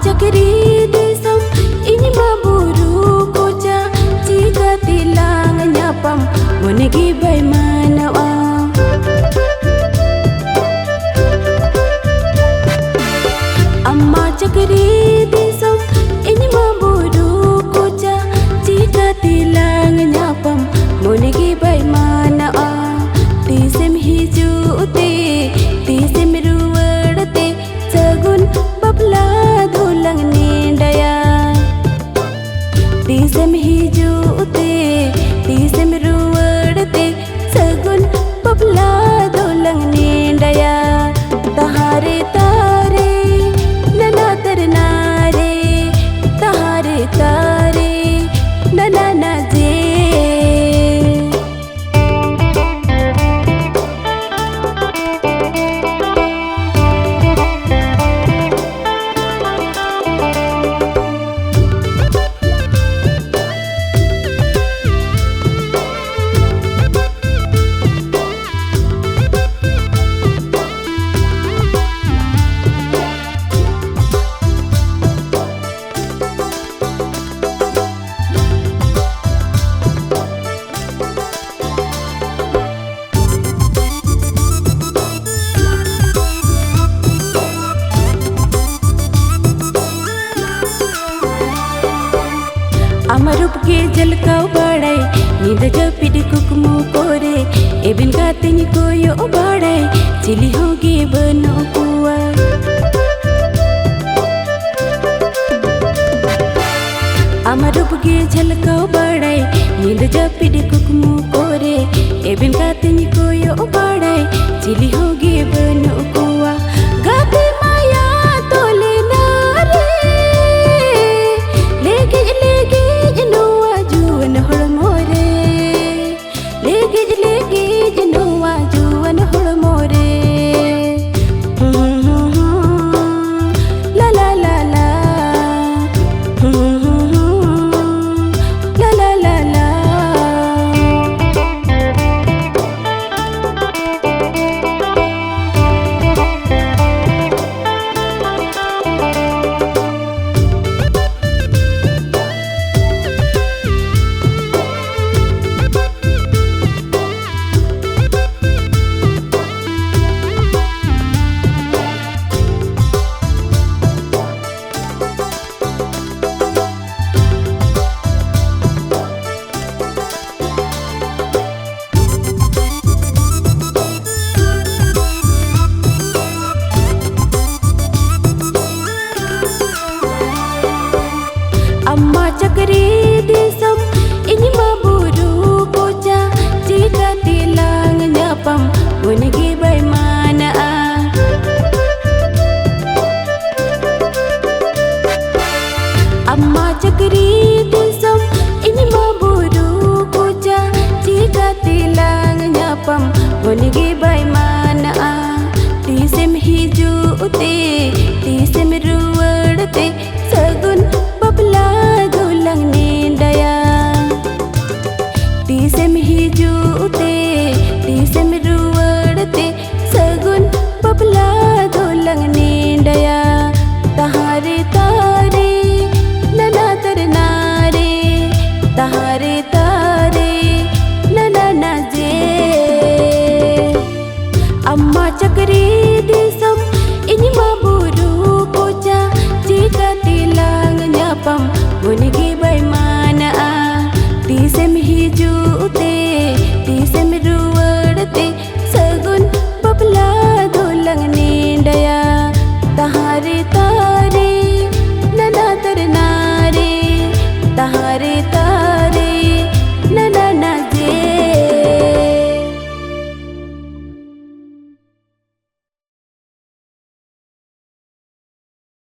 Cakri desam ini maburu koja jika tilang nyapam monegi bay manawa amma cakri desam ini maburu koja jika tilang nyapam monegi bay manawa tisem hiju te tisem ruwarte sagun babla dulang nindaya tisem hiju te tisem ruwarte sagun babla dulang nindaya tahare tare nana tarnare tahare tare nana naje amarup ke jalkau badai नींद जपिड कुकमु कोरे एबिन कातिनी कोयो badai chilli होगे बनो कुआ amarup ke jalkau badai नींद जपिड कुकमु कोरे एबिन कातिनी कोयो badai chilli होगे बनो कुआ